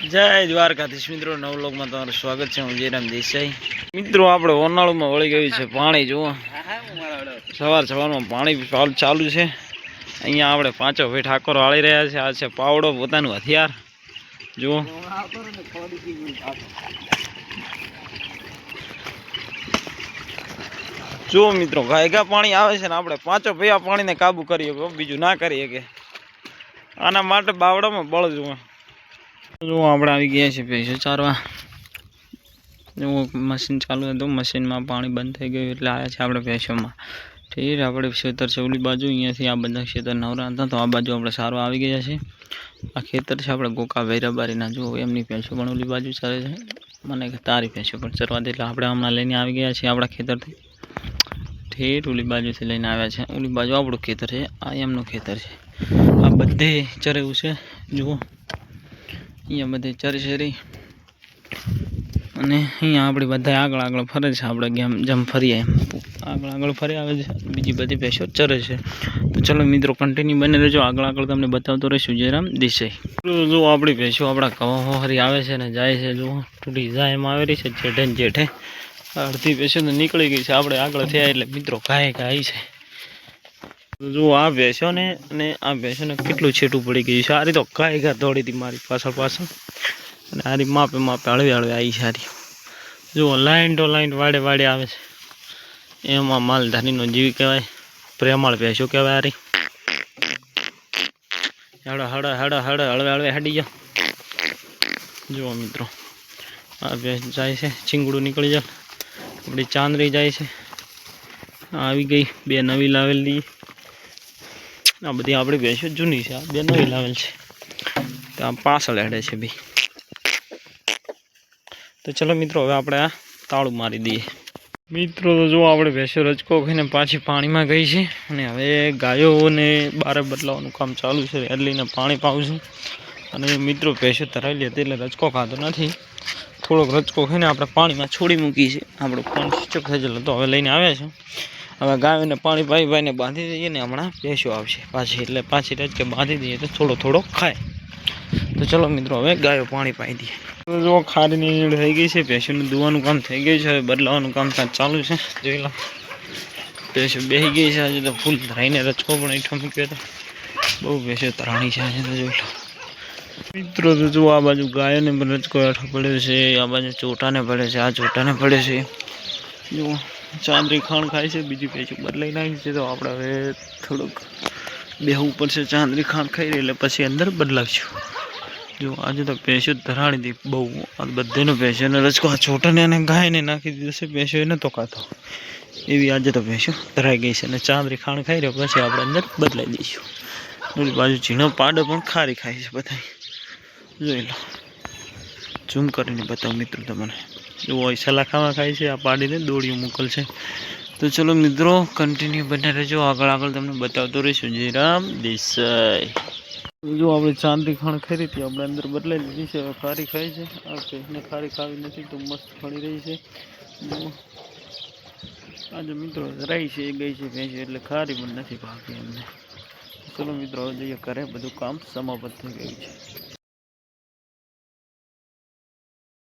જય દ્વારકાધીશ મિત્રો, નવલોકમાં તમારું સ્વાગત છે। હું જયરામ દેસાઈ। મિત્રો આપણે ઓનાળુમાં વળી ગયું છે પાણી। જુઓ સવારમાં પાણી ચાલુ છે। અહીંયા આપણે પાંચો ભાઈ ઠાકોર વાળી રહ્યા છે। આ છે પાવડો, પોતાનું હથિયાર। જુઓ જુઓ મિત્રો, ગાયગા પાણી આવે છે ને આપણે પાંચો ભાઈ આ પાણીને કાબુ કરીએ, બીજું ના કરીએ કે આના માટે બાવડામાં બળ જુઓ। જો આપણે આવી ગયા છે ભેંસો ચારવા। જો મશીન ચાલુ હતું, મશીનમાં પાણી બંધ થઈ ગયું એટલે આવ્યા છે આપણે ભેંસોમાં। ઠીક, આપણે ખેતર છે ઓલી બાજુ, અહીંયાથી આ બધા ખેતર નવરા હતા તો આ બાજુ આપણે સારવા આવી ગયા છે। આ ખેતર છે આપણે ગોકા ભૈરાબારીના। જો એમની ભેંસો પણ ઓલી બાજુ ચરે છે, મને તારી ભેંસો પણ ચરવા દે એટલે આપણે હમણાં લઈને આવી ગયા છીએ આપણા ખેતરથી। ઠીક, ઓલી બાજુથી લઈને આવ્યા છે। ઓલી બાજુ આપણું ખેતર છે, આ એમનું ખેતર છે। આ બધે ચરેવું છે। જુઓ અહીંયા બધે ચરશેરી અને અહીંયા આપણી બધા આગળ ફરે છે। આપણે જેમ ફરીએ એમ આગળ ફરી આવે છે, બીજી બધી ભેંસો ચરે છે। તો ચલો મિત્રો કન્ટિન્યુ બને રહેજો, આગળ તમને બતાવતો રહીશું જયરામ દેસાઈ। જો આપણી ભેંસો આપણા કવા ફરી આવે છે ને જાય છે। જુઓ થોડી જાય એમ આવી રહી છે, જેઠે ને જેઠે અડધી ભેંસો તો નીકળી ગઈ છે। આપણે આગળ થયા એટલે મિત્રો ગાય છે। જો આ ભેંસો ને અને આ ભેંસોને કેટલું છેટું પડી ગયું છે। આ રીતે ગાય દોડી હતી મારી પાછળ અને આરી માપે હળવે આવી છે। આરી જુઓ લાઈન તો લાઈન વાડે આવે છે। એમાં માલધારીનો જીવ કહેવાય, પ્રેમાળ ભેંસો કહેવાય। આરી હળવે હેડી ગયો। જુઓ મિત્રો આ ભેંસ જાય છે, ચીંગડું નીકળી જાય। આપણી ચાંદરી જાય છે, આવી ગઈ બે નવી લાવેલી। આ બધી આપણી ભેંસો જૂની છે, આ બે નવી લાવેલ છે તો આ પાછળ હેડે છે ભાઈ। તો ચલો મિત્રો હવે આપણે આ તાળું મારી દઈએ। મિત્રો તો જો આપણે ભેંસો રજકો ખાઈને પાછી પાણીમાં ગઈ છે અને હવે ગાયોને બારે બદલાવાનું કામ ચાલુ છે। એટલીને પાણી પાવું છું અને મિત્રો ભેંસો ધરાયેલી હતી એટલે રજકો ખાતો નથી, થોડોક રજકો ખાઈને આપણે પાણીમાં છોડી મૂકી છે। આપણું પાણી સ્વિચ થઈ ગયેલું તો હવે લઈને આવ્યા છે। હવે ગાયોને પાણી પાઈને બાંધી દઈએ ને હમણાં ભેંસો આવશે પાછી, એટલે પાછી રજકે બાંધી દઈએ તો થોડો ખાય। તો ચલો મિત્રો હવે ગાયો પાણી પાઈ દઈએ। તો જો ખારીની નીડ થઈ ગઈ છે, ભેંસોને દુવાનું કામ થઈ ગયું છે, હવે બદલાવાનું કામ ત્યાં ચાલુ છે। જોઈ લો ભેંસો બેસી ગઈ છે। આજે તો ફૂલ ધરાઈને રચકો પણ ઈઠો મૂક્યો હતો, બહુ ભેંસો ધરાણી છે આજે તો। જોઈ લો મિત્રો તો જો આ બાજુ ગાયોને પણ રચકો હેઠો પડ્યો છે, આ બાજુ ચોટાને પડે છે, આ ચોટાને પડે છે। જુઓ ચાંદરી ખાણ ખાય છે, બીજી ભેંસો બદલાઈ નાખી છે તો આપણે હવે થોડુંક બેહવું પડશે। ચાંદરી ખાણ ખાઈ રહી એટલે પછી અંદર બદલાવશું। જો આજે તો ભેંસો ધરાણી હતી બહુ, બધાને ભેંસોને રચકો આ છોટાને અને ગાયને નાખી દીધો છે, ભેંસો એ નહોતો ખાતો એવી આજે તો ભેંસો ધરાઈ ગઈ છે। અને ચાંદરી ખાણ ખાઈ રહ્યો પછી આપણે અંદર બદલાઈ દઈશું। ઓલી બાજુ ઝીણો પાડો પણ ખારી ખાય છે બધા, જોઈ લો ઝૂમ કરીને બતાવું મિત્રો તમને। જો સલાખામાં ખાય છે, આ પાડીને દોડીઓ મોકલશે। તો ચલો મિત્રો કન્ટિન્યુ બને રહેજો, આગળ તમને બતાવતો રહીશું જયરામ દેસાઈ। જો આપણે ચાંદરી ખાણ ખાઈ હતી આપણે અંદર બદલાઈ લીધી છે, હવે ખારી ખાય છે। આ ભેંસને ખારી ખાવી નથી તો મસ્ત ફળી રહી છે। આજે મિત્રો રહી છે ગઈ છે ભેંસ એટલે ખારી પણ નથી ભાગતી એમને। ચલો મિત્રો હવે જઈએ ઘરે, બધું કામ સમાપ્ત થઈ ગયું છે।